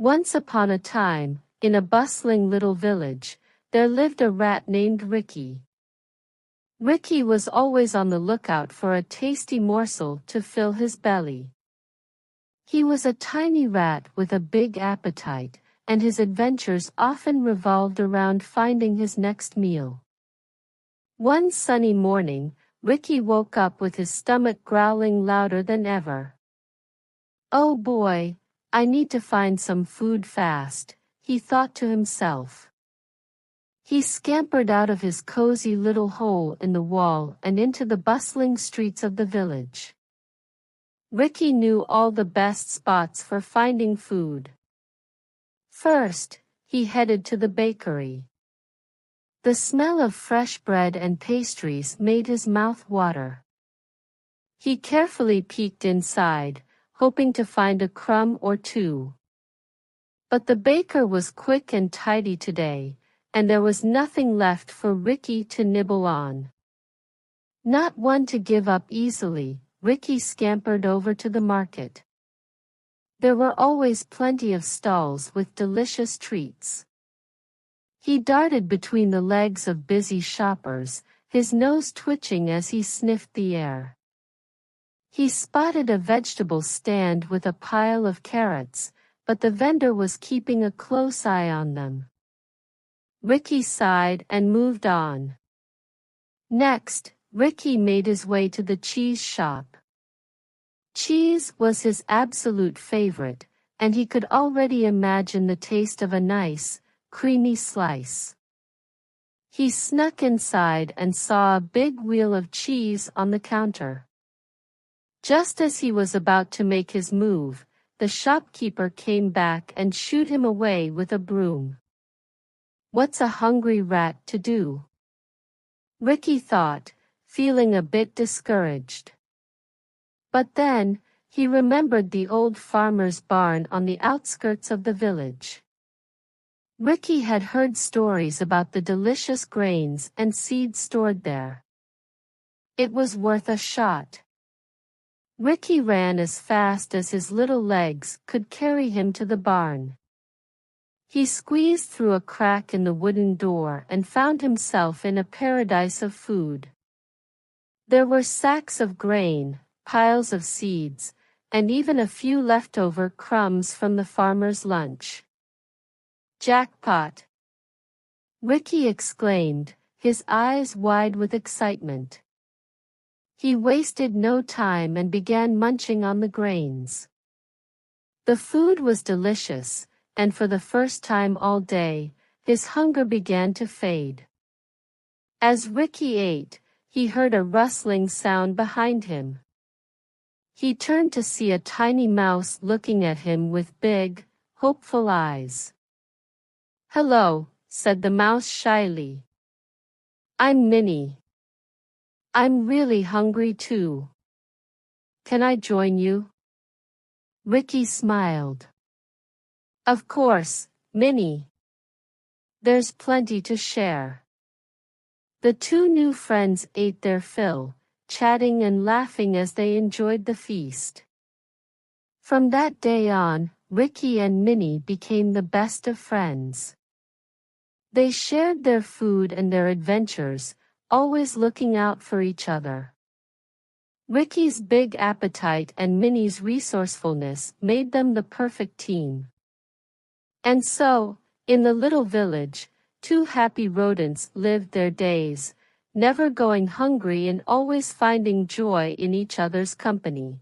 Once upon a time, in a bustling little village, there lived a rat named Ricky. Ricky was always on the lookout for a tasty morsel to fill his belly. He was a tiny rat with a big appetite, and his adventures often revolved around finding his next meal. One sunny morning, Ricky woke up with his stomach growling louder than ever. "Oh boy, I need to find some food fast," he thought to himself. He scampered out of his cozy little hole in the wall and into the bustling streets of the village. Ricky knew all the best spots for finding food. First, he headed to the bakery. The smell of fresh bread and pastries made his mouth water. He carefully peeked inside, hoping to find a crumb or two. But the baker was quick and tidy today, and there was nothing left for Ricky to nibble on. Not one to give up easily, Ricky scampered over to the market. There were always plenty of stalls with delicious treats. He darted between the legs of busy shoppers, his nose twitching as he sniffed the air. He spotted a vegetable stand with a pile of carrots, but the vendor was keeping a close eye on them. Ricky sighed and moved on. Next, Ricky made his way to the cheese shop. Cheese was his absolute favorite, and he could already imagine the taste of a nice, creamy slice. He snuck inside and saw a big wheel of cheese on the counter. Just as he was about to make his move, the shopkeeper came back and shooed him away with a broom. What's a hungry rat to do? Ricky thought, feeling a bit discouraged. But then, he remembered the old farmer's barn on the outskirts of the village. Ricky had heard stories about the delicious grains and seeds stored there. It was worth a shot. Ricky ran as fast as his little legs could carry him to the barn. He squeezed through a crack in the wooden door and found himself in a paradise of food. There were sacks of grain, piles of seeds, and even a few leftover crumbs from the farmer's lunch. "Jackpot!" Ricky exclaimed, his eyes wide with excitement. He wasted no time and began munching on the grains. The food was delicious, and for the first time all day, his hunger began to fade. As Ricky ate, he heard a rustling sound behind him. He turned to see a tiny mouse looking at him with big, hopeful eyes. "Hello," said the mouse shyly. "I'm Minnie. I'm really hungry too. Can I join you?" Ricky smiled. "Of course, Minnie. There's plenty to share." The two new friends ate their fill, chatting and laughing as they enjoyed the feast. From that day on, Ricky and Minnie became the best of friends. They shared their food and their adventures, always looking out for each other. Ricky's big appetite and Minnie's resourcefulness made them the perfect team. And so, in the little village, two happy rodents lived their days, never going hungry and always finding joy in each other's company.